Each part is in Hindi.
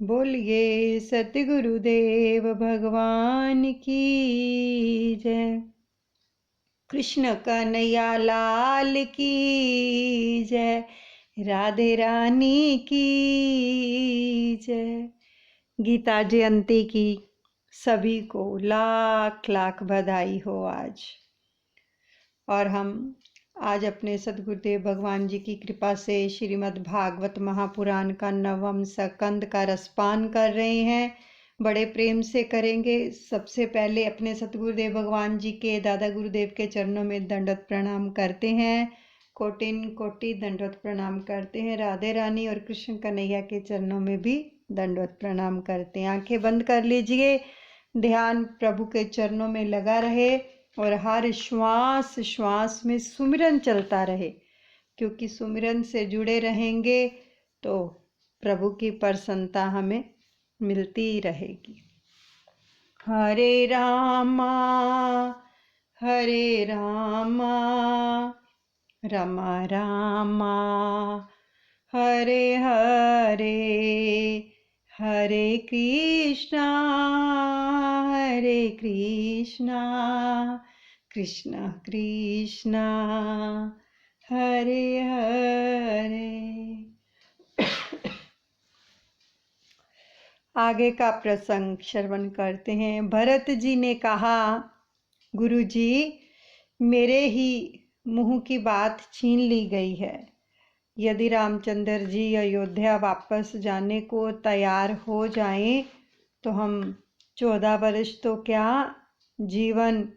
बोलिए सतगुरुदेव भगवान की जय। कृष्ण कन्हैया लाल की जय। राधे रानी की जय। गीता जयंती की सभी को लाख लाख बधाई हो आज। और हम आज अपने सद्गुरुदेव भगवान जी की कृपा से श्रीमद् भागवत महापुराण का 9वां स्कंद का रसपान कर रहे हैं। बड़े प्रेम से करेंगे। सबसे पहले अपने सतगुरुदेव भगवान जी के दादा गुरुदेव के चरणों में दंडवत प्रणाम करते हैं। कोटिन कोटि दंडवत प्रणाम करते हैं। राधे रानी और कृष्ण कन्हैया के चरणों में भी दंडवत प्रणाम करते हैं। आंखें बंद कर लीजिए। ध्यान प्रभु के चरणों में लगा रहे और हर श्वास श्वास में सुमिरन चलता रहे, क्योंकि सुमिरन से जुड़े रहेंगे तो प्रभु की प्रसन्नता हमें मिलती ही रहेगी। हरे रामा रामा रामा हरे हरे, हरे कृष्णा कृष्ण कृष्णा हरे हरे। आगे का प्रसंग श्रवण करते हैं। भरत जी ने कहा, गुरु जी, मेरे ही मुंह की बात छीन ली गई है। यदि रामचंद्र जी अयोध्या वापस जाने को तैयार हो जाएं तो हम 14 वर्ष तो क्या, जीवन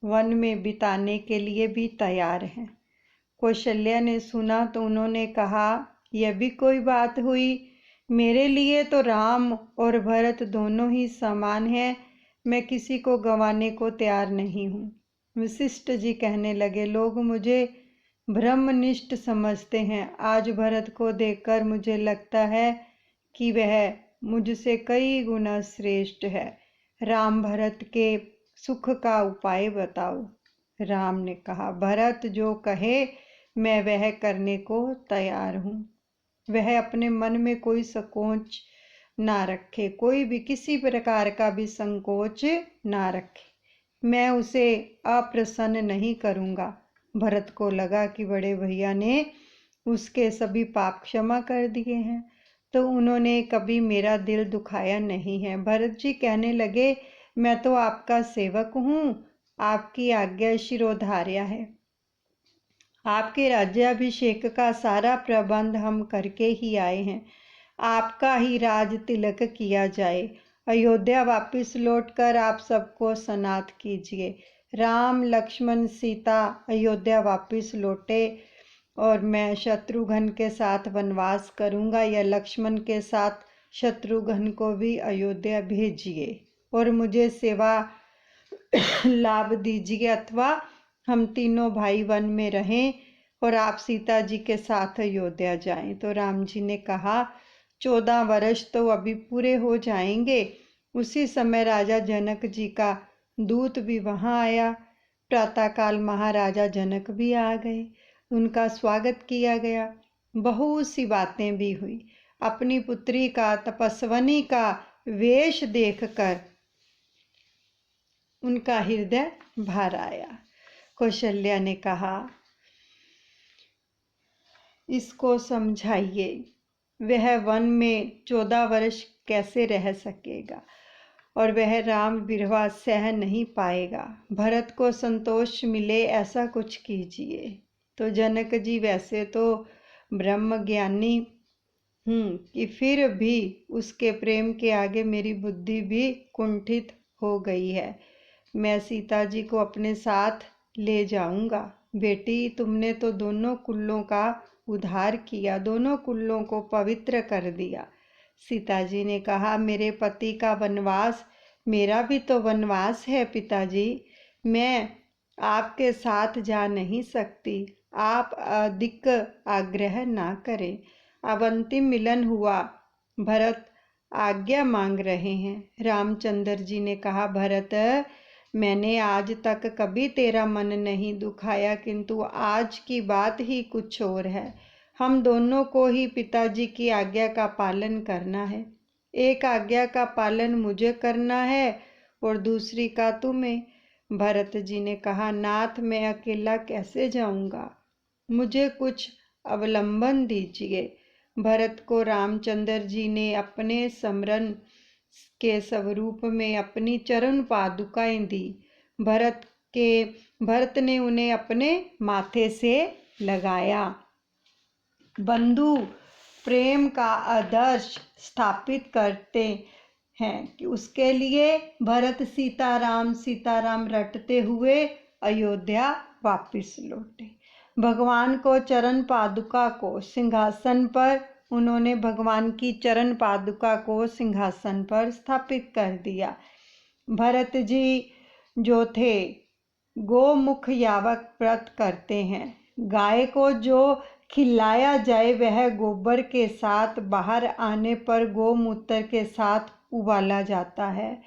वन में बिताने के लिए भी तैयार हैं। कौशल्या ने सुना तो उन्होंने कहा, यह भी कोई बात हुई। मेरे लिए तो राम और भरत दोनों ही समान हैं। मैं किसी को गंवाने को तैयार नहीं हूँ। वशिष्ठ जी कहने लगे, लोग मुझे ब्रह्मनिष्ठ समझते हैं। आज भरत को देखकर मुझे लगता है कि वह मुझसे कई गुना श्रेष्ठ है। राम भरत के सुख का उपाय बताओ। राम ने कहा, भरत जो कहे मैं वह करने को तैयार हूँ। वह अपने मन में कोई संकोच ना रखे, कोई भी किसी प्रकार का भी संकोच ना रखे। मैं उसे अप्रसन्न नहीं करूँगा। भरत को लगा कि बड़े भैया ने उसके सभी पाप क्षमा कर दिए हैं, तो उन्होंने कभी मेरा दिल दुखाया नहीं है। भरत जी कहने लगे, मैं तो आपका सेवक हूँ, आपकी आज्ञा शिरोधार्य है। आपके राज्याभिषेक का सारा प्रबंध हम करके ही आए हैं। आपका ही राज तिलक किया जाए। अयोध्या वापस लौटकर आप सबको सनाथ कीजिए। राम लक्ष्मण सीता अयोध्या वापस लौटे और मैं शत्रुघ्न के साथ वनवास करूंगा, या लक्ष्मण के साथ शत्रुघ्न को भी अयोध्या भेजिए और मुझे सेवा लाभ दीजिए, अथवा हम तीनों भाई वन में रहें और आप सीता जी के साथ अयोध्या जाएं। तो राम जी ने कहा, 14 वर्ष तो अभी पूरे हो जाएंगे। उसी समय राजा जनक जी का दूत भी वहां आया। प्रातःकाल महाराजा जनक भी आ गए। उनका स्वागत किया गया। बहुत सी बातें भी हुई। अपनी पुत्री का तपस्विनी का वेश देखकर उनका हृदय भर आया। कौशल्या ने कहा, इसको समझाइए, वह वन में 14 वर्ष कैसे रह सकेगा और वह राम विरह सह नहीं पाएगा। भरत को संतोष मिले ऐसा कुछ कीजिए। तो जनक जी, वैसे तो ब्रह्म ज्ञानी हूँ कि फिर भी उसके प्रेम के आगे मेरी बुद्धि भी कुंठित हो गई है। मैं सीता जी को अपने साथ ले जाऊंगा। बेटी, तुमने तो दोनों कुलों का उद्धार किया, दोनों कुलों को पवित्र कर दिया। सीता जी ने कहा, मेरे पति का वनवास मेरा भी तो वनवास है पिताजी। मैं आपके साथ जा नहीं सकती। आप अधिक आग्रह ना करें। अब अंतिम मिलन हुआ। भरत आज्ञा मांग रहे हैं। रामचंद्र जी ने कहा, भरत, मैंने आज तक कभी तेरा मन नहीं दुखाया, किंतु आज की बात ही कुछ और है। हम दोनों को ही पिताजी की आज्ञा का पालन करना है। एक आज्ञा का पालन मुझे करना है और दूसरी का तुम्हें। भरत जी ने कहा, नाथ मैं अकेला कैसे जाऊंगा, मुझे कुछ अवलंबन दीजिए। भरत को रामचंद्र जी ने अपने स्मरण के स्वरूप में अपनी चरण पादुकाएं दी। भरत ने उन्हें अपने माथे से लगाया। बंधु प्रेम का आदर्श स्थापित करते हैं कि उसके लिए भरत सीताराम रटते हुए अयोध्या वापस लौटे। भगवान को चरण पादुका को सिंहासन पर उन्होंने भगवान की चरण पादुका को सिंहासन पर स्थापित कर दिया। भरत जी जो थे गोमुख यावक व्रत करते हैं। गाय को जो खिलाया जाए वह गोबर के साथ बाहर आने पर गोमूत्र के साथ उबाला जाता है।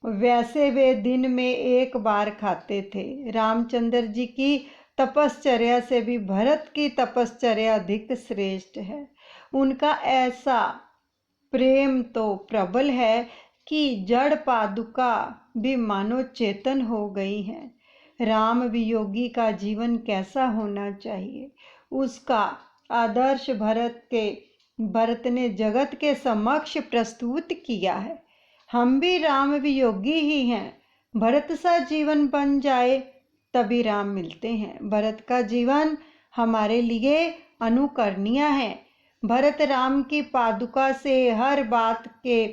वैसे वे दिन में एक बार खाते थे। रामचंद्र जी की तपश्चर्या से भी भरत की तपश्चर्या अधिक श्रेष्ठ है। उनका ऐसा प्रेम तो प्रबल है कि जड़ पादुका भी मानो चेतन हो गई हैं। राम वियोगी का जीवन कैसा होना चाहिए, उसका आदर्श भरत ने जगत के समक्ष प्रस्तुत किया है। हम भी राम वियोगी ही हैं। भरत सा जीवन बन जाए तभी राम मिलते हैं। भरत का जीवन हमारे लिए अनुकरणीय है। भरत राम की पादुका से हर बात के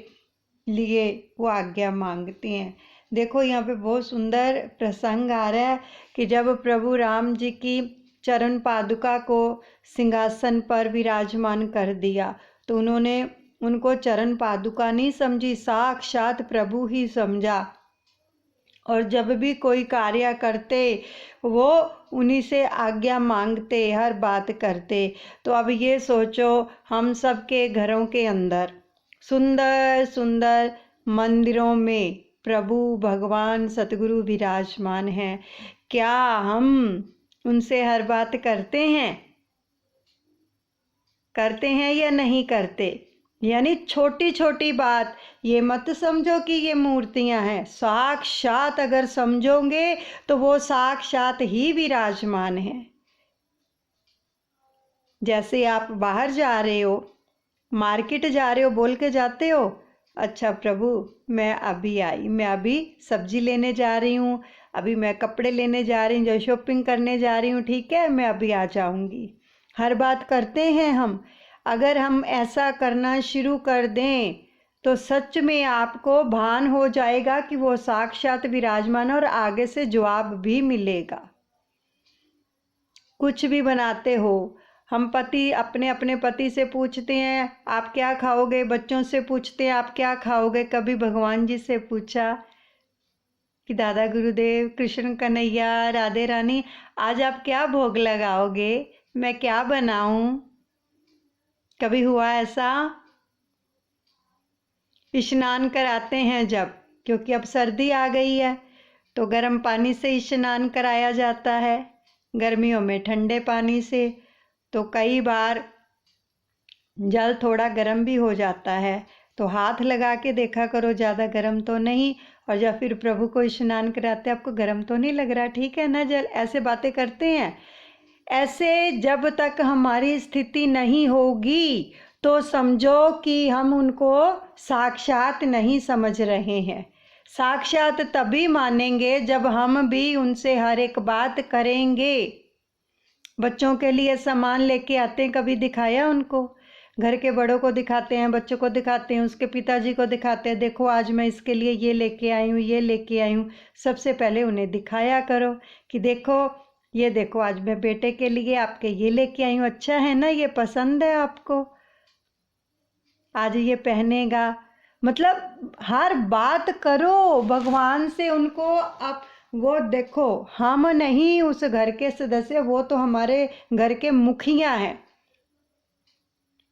लिए वो आज्ञा मांगते हैं। देखो यहाँ पे बहुत सुंदर प्रसंग आ रहा है कि जब प्रभु राम जी की चरण पादुका को सिंहासन पर विराजमान कर दिया तो उन्होंने उनको चरण पादुका नहीं समझी, साक्षात प्रभु ही समझा। और जब भी कोई कार्य करते वो उन्हीं से आज्ञा मांगते, हर बात करते। तो अब ये सोचो, हम सब के घरों के अंदर सुंदर सुंदर मंदिरों में प्रभु भगवान सतगुरु विराजमान हैं। क्या हम उनसे हर बात करते हैं या नहीं करते? यानी छोटी छोटी बात, ये मत समझो कि ये मूर्तियां हैं। साक्षात अगर समझोगे तो वो साक्षात ही विराजमान है। जैसे आप बाहर जा रहे हो, मार्केट जा रहे हो, बोल के जाते हो, अच्छा प्रभु मैं अभी आई, मैं अभी सब्जी लेने जा रही हूँ, अभी मैं कपड़े लेने जा रही हूँ, जो शॉपिंग करने जा रही हूँ, ठीक है मैं अभी आ जाऊँगी। हर बात करते हैं हम। अगर हम ऐसा करना शुरू कर दें तो सच में आपको भान हो जाएगा कि वो साक्षात विराजमान और आगे से जवाब भी मिलेगा। कुछ भी बनाते हो, हम पति अपने पति से पूछते हैं आप क्या खाओगे, बच्चों से पूछते हैं आप क्या खाओगे। कभी भगवान जी से पूछा कि दादा गुरुदेव, कृष्ण कन्हैया, राधे रानी आज आप क्या भोग लगाओगे, मैं क्या बनाऊं? कभी हुआ ऐसा? स्नान कराते हैं जब, क्योंकि अब सर्दी आ गई है तो गर्म पानी से स्नान कराया जाता है, गर्मियों में ठंडे पानी से। तो कई बार जल थोड़ा गर्म भी हो जाता है तो हाथ लगा के देखा करो, ज़्यादा गर्म तो नहीं। और जब फिर प्रभु को स्नान कराते आपको गर्म तो नहीं लग रहा, ठीक है ना जल। ऐसे बातें करते हैं। ऐसे जब तक हमारी स्थिति नहीं होगी तो समझो कि हम उनको साक्षात नहीं समझ रहे हैं। साक्षात तभी मानेंगे जब हम भी उनसे हर एक बात करेंगे। बच्चों के लिए सामान लेके आते हैं, कभी दिखाया उनको? घर के बड़ों को दिखाते हैं, बच्चों को दिखाते हैं, उसके पिताजी को दिखाते हैं, देखो आज मैं इसके लिए ये लेके आई हूँ, ये लेके आई हूँ। सबसे पहले उन्हें दिखाया करो कि देखो ये देखो आज मैं बेटे के लिए आपके ये लेके आई हूँ, अच्छा है ना, ये पसंद है आपको, आज ये पहनेगा। मतलब हर बात करो भगवान से उनको। आप वो देखो, हम नहीं उस घर के सदस्य, वो तो हमारे घर के मुखिया हैं।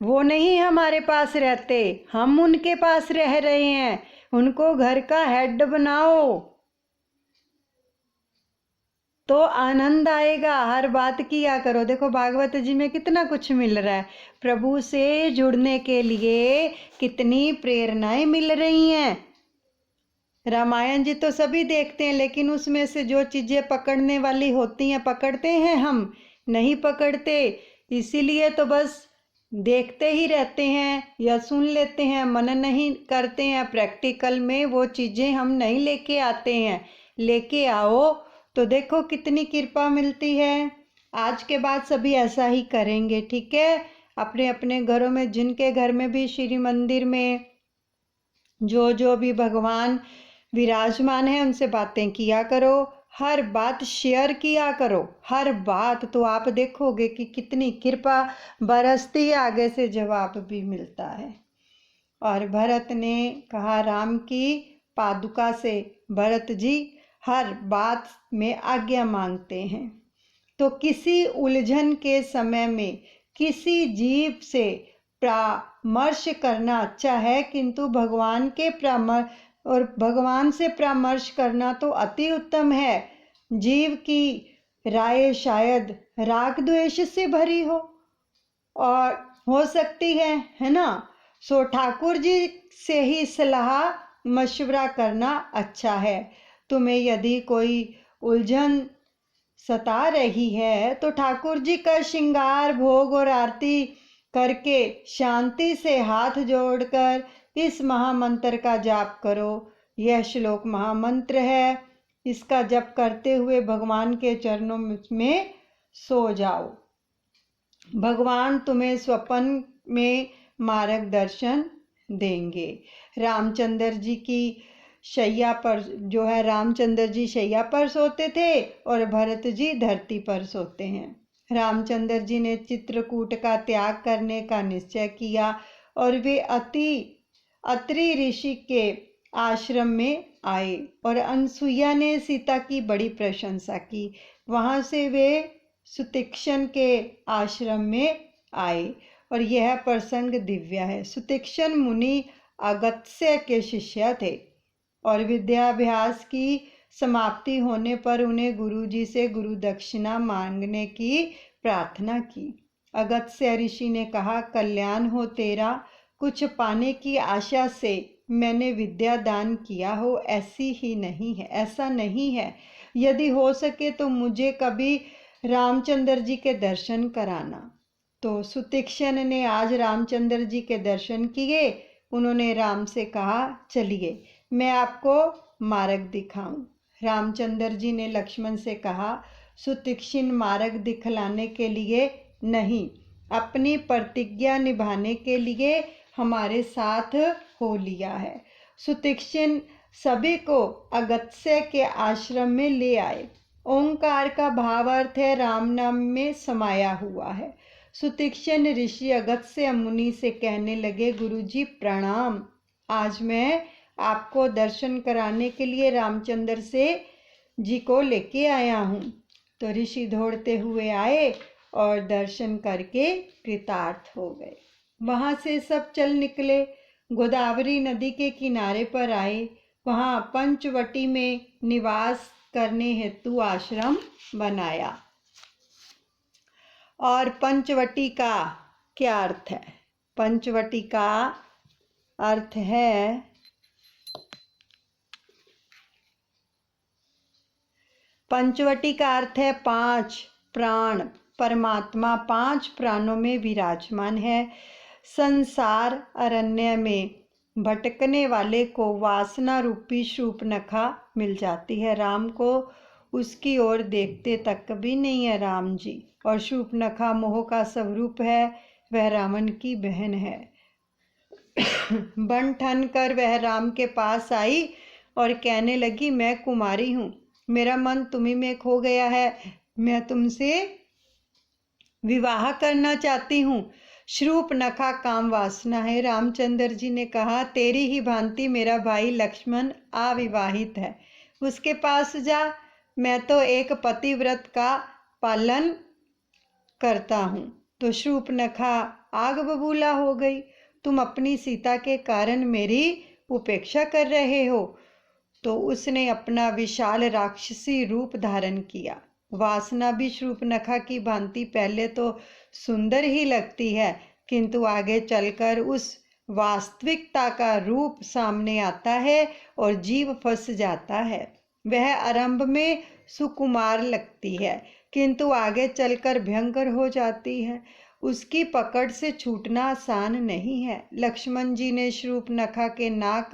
वो नहीं हमारे पास रहते, हम उनके पास रह रहे हैं। उनको घर का हेड बनाओ। तो आनंद आएगा। हर बात किया करो। देखो भागवत जी में कितना कुछ मिल रहा है। प्रभु से जुड़ने के लिए कितनी प्रेरणाएं मिल रही हैं। रामायण जी तो सभी देखते हैं, लेकिन उसमें से जो चीज़ें पकड़ने वाली होती हैं पकड़ते हैं, हम नहीं पकड़ते। इसीलिए तो बस देखते ही रहते हैं या सुन लेते हैं, मनन नहीं करते हैं। प्रैक्टिकल में वो चीज़ें हम नहीं लेके आते हैं। लेके आओ तो देखो कितनी कृपा मिलती है। आज के बाद सभी ऐसा ही करेंगे, ठीक है। अपने अपने घरों में, जिनके घर में भी श्री मंदिर में जो जो भी भगवान विराजमान है उनसे बातें किया करो। हर बात शेयर किया करो, हर बात। तो आप देखोगे कि कितनी कृपा बरसती है, आगे से जवाब भी मिलता है। और भरत ने कहा राम की पादुका से, भरत जी हर बात में आज्ञा मांगते हैं। तो किसी उलझन के समय में किसी जीव से परामर्श करना अच्छा है, किंतु भगवान के भगवान से परामर्श करना तो अति उत्तम है। जीव की राय शायद राग द्वेष से भरी हो और हो सकती है ना। सो ठाकुर जी से ही सलाह मशवरा करना अच्छा है। तुम्हें यदि कोई उलझन सता रही है तो ठाकुर जी का श्रृंगार, भोग और आरती करके शांति से हाथ जोड़कर इस महामंत्र का जाप करो। यह श्लोक महामंत्र है। इसका जप करते हुए भगवान के चरणों में सो जाओ। भगवान तुम्हें स्वप्न में मार्गदर्शन देंगे। रामचंद्र जी की शैया पर जो है, रामचंद्र जी शैया पर सोते थे और भरत जी धरती पर सोते हैं। रामचंद्र जी ने चित्रकूट का त्याग करने का निश्चय किया और वे अत्रि ऋषि के आश्रम में आए और अनसुईया ने सीता की बड़ी प्रशंसा की। वहां से वे सुतीक्षण के आश्रम में आए और यह प्रसंग दिव्य है। सुतीक्षण मुनि अगस्त्य के शिष्य थे और विद्याभ्यास की समाप्ति होने पर उन्हें गुरुजी से गुरु दक्षिणा मांगने की प्रार्थना की। अगस्त्य ऋषि ने कहा, कल्याण हो तेरा, कुछ पाने की आशा से मैंने विद्या दान किया हो, ऐसा नहीं है। यदि हो सके तो मुझे कभी रामचंद्र जी के दर्शन कराना। तो सुतीक्षण ने आज रामचंद्र जी के दर्शन किए। उन्होंने राम से कहा, चलिए मैं आपको मार्ग दिखाऊं। रामचंद्र जी ने लक्ष्मण से कहा, सुतीक्षण मार्ग दिखलाने के लिए नहीं, अपनी प्रतिज्ञा निभाने के लिए हमारे साथ हो लिया है। सुतीक्षण सभी को अगस्त्य के आश्रम में ले आए। ओंकार का भाव अर्थ है राम नाम में समाया हुआ है। सुतीक्षण ऋषि अगस्त्य मुनि से कहने लगे, गुरुजी प्रणाम, आज मैं आपको दर्शन कराने के लिए रामचंद्र से जी को लेके आया हूँ। तो ऋषि दौड़ते हुए आए और दर्शन करके कृतार्थ हो गए। वहाँ से सब चल निकले, गोदावरी नदी के किनारे पर आए। वहाँ पंचवटी में निवास करने हेतु आश्रम बनाया। और पंचवटी का क्या अर्थ है? पंचवटी का अर्थ है पांच प्राण। परमात्मा पांच प्राणों में विराजमान है। संसार अरण्य में भटकने वाले को वासना रूपी शूर्पणखा मिल जाती है। राम को उसकी ओर देखते तक भी नहीं है राम जी। और शूर्पणखा मोह का स्वरूप है, वह रावण की बहन है। बन ठन कर वह राम के पास आई और कहने लगी, मैं कुमारी हूँ, मेरा मन तुम्ही में खो गया है, मैं तुमसे विवाह करना चाहती हूँ। शूर्पणखा काम वासना है। रामचंद्र जी ने कहा, तेरी ही भांति मेरा भाई लक्ष्मण अविवाहित है, उसके पास जा, मैं तो एक पतिव्रत का पालन करता हूँ। तो शूर्पणखा आग बबूला हो गई, तुम अपनी सीता के कारण मेरी उपेक्षा कर रहे हो। तो उसने अपना विशाल राक्षसी रूप धारण किया वासना भी शूर्पणखा की भांति पहले तो सुंदर ही लगती है, किंतु आगे चलकर उस वास्तविकता का रूप सामने आता है और जीव फंस जाता है। वह आरंभ में सुकुमार लगती है, किंतु आगे चलकर भयंकर हो जाती है। उसकी पकड़ से छूटना आसान नहीं है। लक्ष्मण जी ने शूर्पणखा के नाक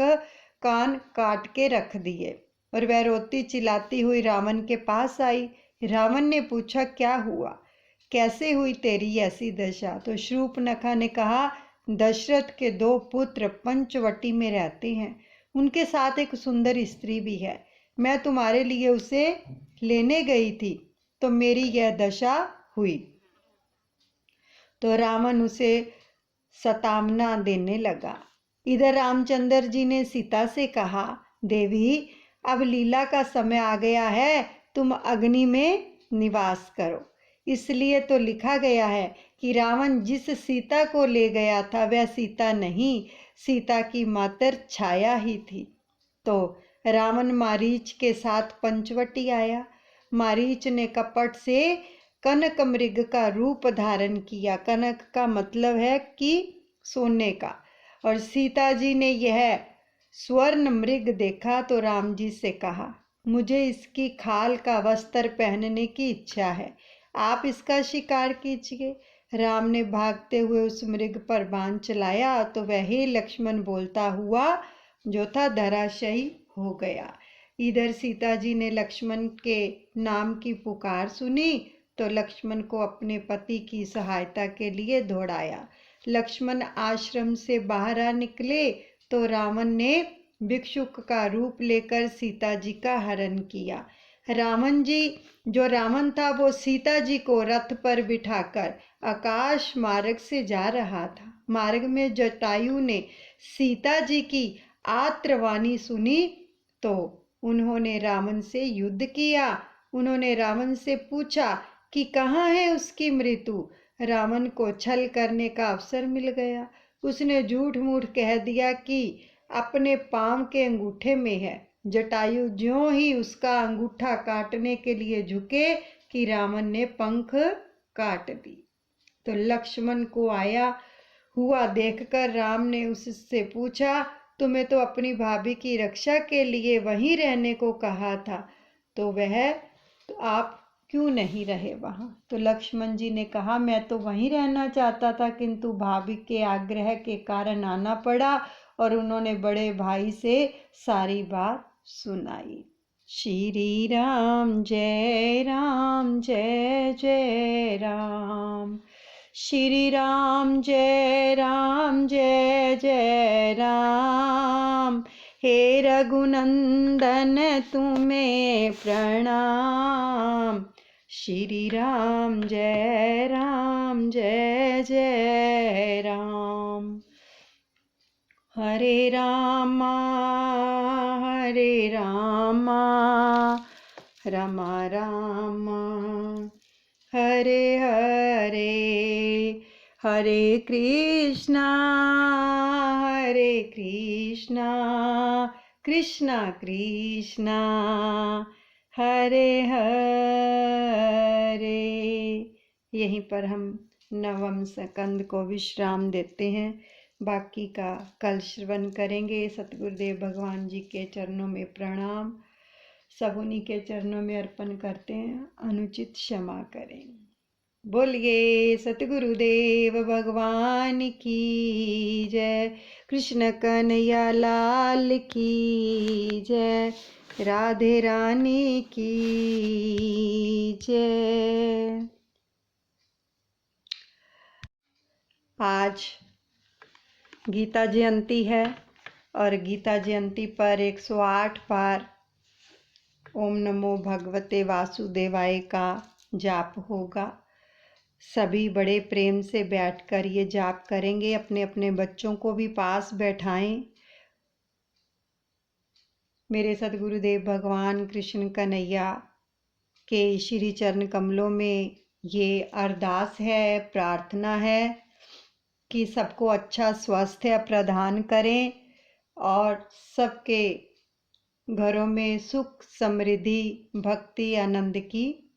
कान काट के रख दिए और वह रोती चिल्लाती हुई रावण के पास आई। रावण ने पूछा, क्या हुआ, कैसे हुई तेरी ऐसी दशा? तो शूर्पणखा ने कहा, दशरथ के 2 पुत्र पंचवटी में रहते हैं, उनके साथ एक सुंदर स्त्री भी है। मैं तुम्हारे लिए उसे लेने गई थी तो मेरी यह दशा हुई। तो रावण उसे सतावना देने लगा। इधर रामचंद्र जी ने सीता से कहा, देवी अब लीला का समय आ गया है, तुम अग्नि में निवास करो। इसलिए तो लिखा गया है कि रावण जिस सीता को ले गया था वह सीता नहीं, सीता की मात्र छाया ही थी। तो रावण मारीच के साथ पंचवटी आया। मारीच ने कपट से कनक मृग का रूप धारण किया। कनक का मतलब है कि सोने का। और सीता जी ने यह स्वर्ण मृग देखा तो राम जी से कहा, मुझे इसकी खाल का वस्त्र पहनने की इच्छा है, आप इसका शिकार कीजिए। राम ने भागते हुए उस मृग पर बाण चलाया तो वह हे लक्ष्मण बोलता हुआ जो था धराशायी हो गया। इधर सीता जी ने लक्ष्मण के नाम की पुकार सुनी तो लक्ष्मण को अपने पति की सहायता के लिए दौड़ाया। लक्ष्मण आश्रम से बाहर आ निकले तो रावण ने भिक्षुक का रूप लेकर सीता जी का हरण किया। रावण जी जो रावण था वो सीता जी को रथ पर बिठाकर आकाश मार्ग से जा रहा था। मार्ग में जटायु ने सीता जी की आर्तवाणी सुनी तो उन्होंने रावण से युद्ध किया। उन्होंने रावण से पूछा कि कहाँ है उसकी मृत्यु। रावण को छल करने का अवसर मिल गया। उसने झूठ मूठ कह दिया कि अपने पांव के अंगूठे में है। जटायु ज्यों ही उसका अंगूठा काटने के लिए झुके कि रावण ने पंख काट दी। तो लक्ष्मण को आया हुआ देखकर राम ने उससे पूछा, तुम्हें तो अपनी भाभी की रक्षा के लिए वहीं रहने को कहा था, तो आप क्यों नहीं रहे वहाँ? तो लक्ष्मण जी ने कहा, मैं तो वहीं रहना चाहता था, किंतु भाभी के आग्रह के कारण आना पड़ा और उन्होंने बड़े भाई से सारी बात सुनाई। श्री राम जय जय राम। श्री राम जय जय राम। हे रघुनंदन तुम्हें प्रणाम। श्री राम जय जय राम। हरे रामा रामा रामा हरे हरे, हरे कृष्णा कृष्णा कृष्णा हरे हरे। यहीं पर हम नवम स्कंद को विश्राम देते हैं। बाकी का कल श्रवण करेंगे। सतगुरुदेव भगवान जी के चरणों में प्रणाम। सब उन्हीं के चरणों में अर्पण करते हैं। अनुचित क्षमा करें। बोलिए सतगुरुदेव भगवान की जय। कृष्ण कन्हैया लाल की जय। राधे रानी की जय। आज गीता जयंती है और गीता जयंती पर 108 बार ओम नमो भगवते वासुदेवाय का जाप होगा। सभी बड़े प्रेम से बैठकर ये जाप करेंगे। अपने अपने बच्चों को भी पास बैठाएं। मेरे सतगुरुदेव भगवान कृष्ण कन्हैया के श्री चरण कमलों में ये अरदास है, प्रार्थना है कि सबको अच्छा स्वास्थ्य प्रदान करें और सबके घरों में सुख, समृद्धि, भक्ति, आनंद की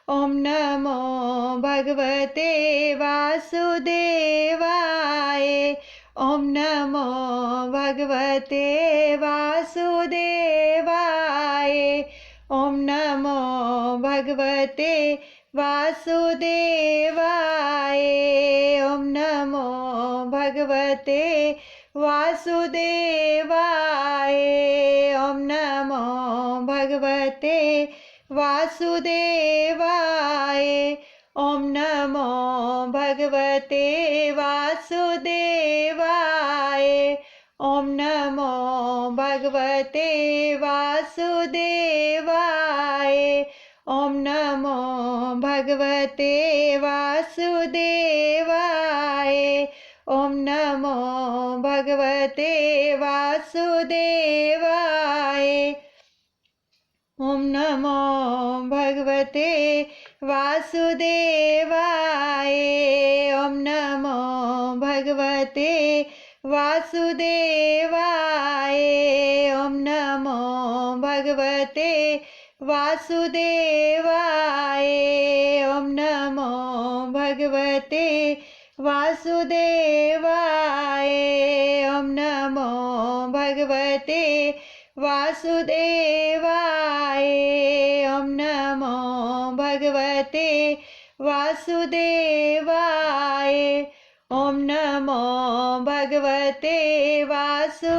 ओम नमो भगवते वासुदेवाय। ओम नमो भगवते वासुदेवाय। ओम नमो भगवते वासुदेवाय। ओम नमो भगवते वासुदेवाय। ओम नमो भगवते वासुदेवाय। ओम नमो भगवते वासुदेवाय। ओम नमो भगवते वासुदेवाय। ओम नमो भगवते वासुदेवाय। ओम नमो भगवते वासुदेवाय। ओम नमो भगवते वासुदेवाय। ओम नमो भगवते वासुदेवाय। ओम नमो भगवते वासुदेवाय। ओम नमो भगवते वासुदेवाय। ओम नमो भगवते वासुदेवाय। ओम नमो भगवते वासुदेवाय। ओम नमो भगवते वासुदेवाय।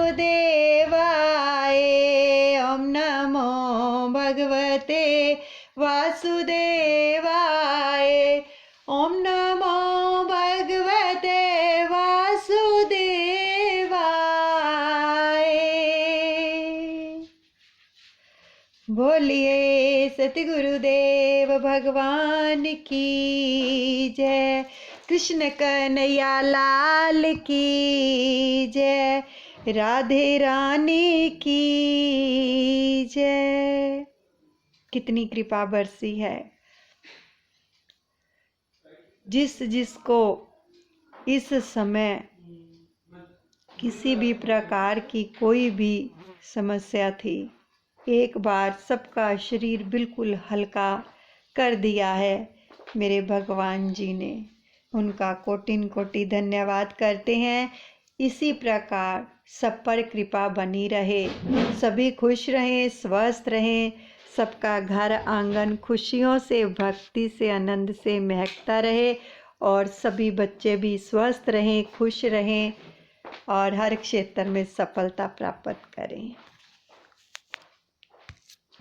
ओम नमो भगवते वासुदेवाय। ओम नमो भगवते वासुदेवाय। बोलिए सतगुरुदेव भगवान की जय। कृष्ण कन्हैया लाल की जय। राधे रानी की जय। कितनी कृपा बरसी है। जिसको इस समय किसी भी प्रकार की कोई भी समस्या थी, एक बार सबका शरीर बिल्कुल हल्का कर दिया है मेरे भगवान जी ने। उनका कोटिन कोटि धन्यवाद करते हैं। इसी प्रकार सब पर कृपा बनी रहे, सभी खुश रहें, स्वस्थ रहें, सबका घर आंगन खुशियों से, भक्ति से, आनंद से महकता रहे और सभी बच्चे भी स्वस्थ रहें, खुश रहें और हर क्षेत्र में सफलता प्राप्त करें।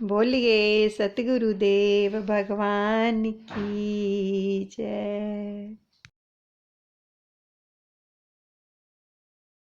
बोलिए सतगुरुदेव भगवान की जय।